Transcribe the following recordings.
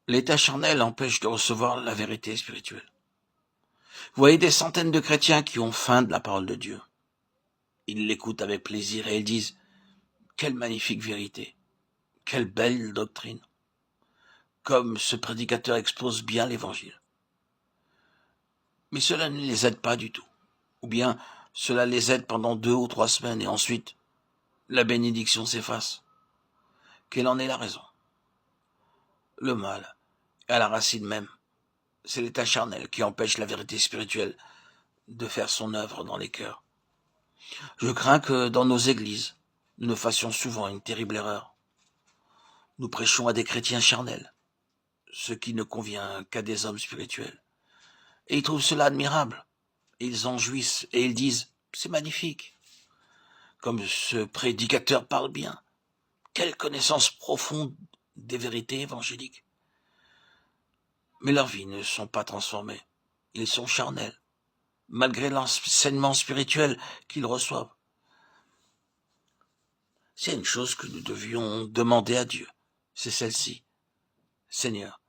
L'état charnel empêche de recevoir la vérité spirituelle. Vous voyez des centaines de chrétiens qui ont faim de la parole de Dieu. Ils l'écoutent avec plaisir et ils disent « Quelle magnifique vérité, quelle belle doctrine !» Comme ce prédicateur expose bien l'évangile. Mais cela ne les aide pas du tout. Ou bien cela les aide pendant 2 ou 3 semaines et ensuite la bénédiction s'efface. Quelle en est la raison? Le mal est à la racine même. C'est l'état charnel qui empêche la vérité spirituelle de faire son œuvre dans les cœurs. Je crains que dans nos églises, nous ne fassions souvent une terrible erreur. Nous prêchons à des chrétiens charnels, ce qui ne convient qu'à des hommes spirituels. Et ils trouvent cela admirable. Et ils en jouissent et ils disent « c'est magnifique ». Comme ce prédicateur parle bien. Quelle connaissance profonde des vérités évangéliques. Mais leurs vies ne sont pas transformées. Ils sont charnels, malgré l'enseignement spirituel qu'ils reçoivent. C'est une chose que nous devions demander à Dieu. C'est celle-ci. Seigneur,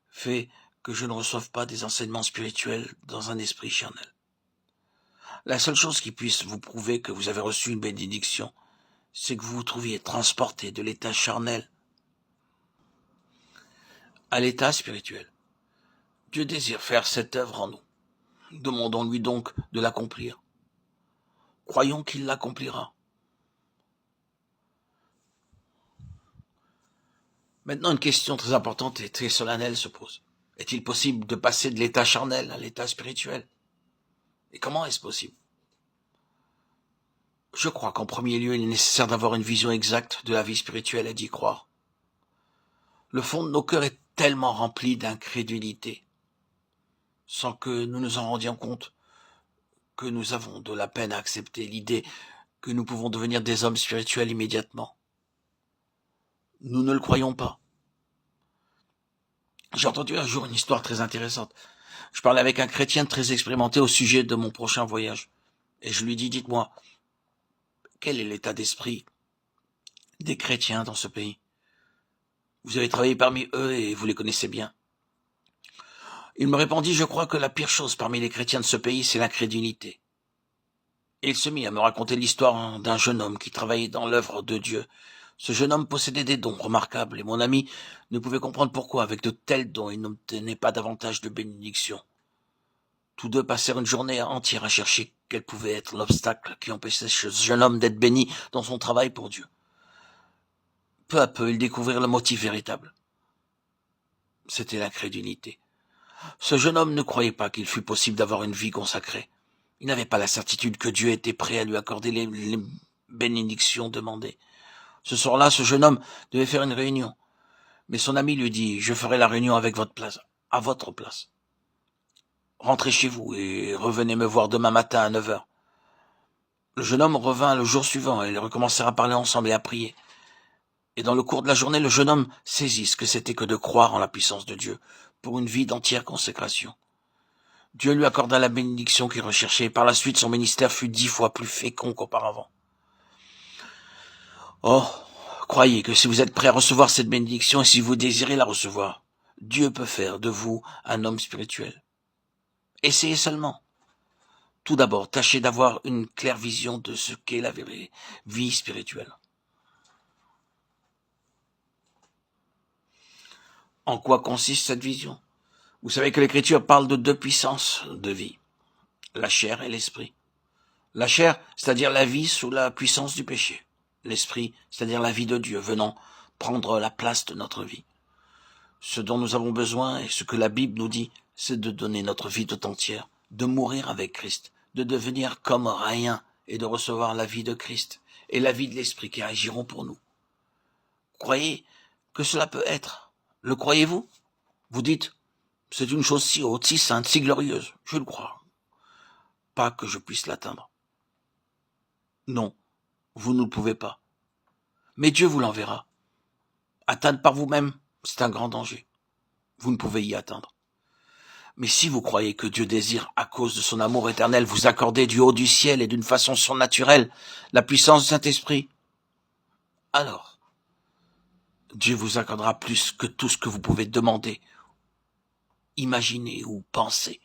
fais que je ne reçoive pas des enseignements spirituels dans un esprit charnel. La seule chose qui puisse vous prouver que vous avez reçu une bénédiction, c'est que vous vous trouviez transporté de l'état charnel à l'état spirituel. Dieu désire faire cette œuvre en nous. Demandons-lui donc de l'accomplir. Croyons qu'il l'accomplira. Maintenant, une question très importante et très solennelle se pose. Est-il possible de passer de l'état charnel à l'état spirituel? Et comment est-ce possible? Je crois qu'en premier lieu, il est nécessaire d'avoir une vision exacte de la vie spirituelle et d'y croire. Le fond de nos cœurs est tellement rempli d'incrédulité, sans que nous nous en rendions compte, que nous avons de la peine à accepter l'idée que nous pouvons devenir des hommes spirituels immédiatement. Nous ne le croyons pas. J'ai entendu un jour une histoire très intéressante. Je parlais avec un chrétien très expérimenté au sujet de mon prochain voyage. Et je lui dis, dites-moi, quel est l'état d'esprit des chrétiens dans ce pays? Vous avez travaillé parmi eux et vous les connaissez bien. Il me répondit, je crois que la pire chose parmi les chrétiens de ce pays, c'est l'incrédulité. Et il se mit à me raconter l'histoire d'un jeune homme qui travaillait dans l'œuvre de Dieu. Ce jeune homme possédait des dons remarquables et mon ami ne pouvait comprendre pourquoi, avec de tels dons, il n'obtenait pas davantage de bénédictions. Tous deux passèrent une journée entière à chercher quel pouvait être l'obstacle qui empêchait ce jeune homme d'être béni dans son travail pour Dieu. Peu à peu, ils découvrirent le motif véritable. C'était l'incrédulité. Ce jeune homme ne croyait pas qu'il fût possible d'avoir une vie consacrée. Il n'avait pas la certitude que Dieu était prêt à lui accorder les bénédictions demandées. Ce soir-là, ce jeune homme devait faire une réunion. Mais son ami lui dit, je ferai la réunion avec votre place, à votre place. Rentrez chez vous et revenez me voir demain matin à 9 heures. Le jeune homme revint le jour suivant et ils recommencèrent à parler ensemble et à prier. Et dans le cours de la journée, le jeune homme saisit ce que c'était que de croire en la puissance de Dieu pour une vie d'entière consécration. Dieu lui accorda la bénédiction qu'il recherchait et par la suite son ministère fut 10 fois plus fécond qu'auparavant. Oh, croyez que si vous êtes prêt à recevoir cette bénédiction et si vous désirez la recevoir, Dieu peut faire de vous un homme spirituel. Essayez seulement. Tout d'abord, tâchez d'avoir une claire vision de ce qu'est la vie spirituelle. En quoi consiste cette vision? Vous savez que l'Écriture parle de 2 puissances de vie, la chair et l'esprit. La chair, c'est-à-dire la vie sous la puissance du péché. L'esprit, c'est-à-dire la vie de Dieu venant prendre la place de notre vie. Ce dont nous avons besoin et ce que la Bible nous dit, c'est de donner notre vie tout entière, de mourir avec Christ, de devenir comme rien et de recevoir la vie de Christ et la vie de l'Esprit qui agiront pour nous. Croyez que cela peut être. Le croyez-vous? Vous dites, c'est une chose si haute, si sainte, si glorieuse. Je le crois. Pas que je puisse l'atteindre. Non, vous ne le pouvez pas. Mais Dieu vous l'enverra. Atteindre par vous-même, c'est un grand danger. Vous ne pouvez y atteindre. Mais si vous croyez que Dieu désire, à cause de son amour éternel, vous accorder du haut du ciel et d'une façon surnaturelle la puissance du Saint-Esprit, alors, Dieu vous accordera plus que tout ce que vous pouvez demander, imaginer ou penser.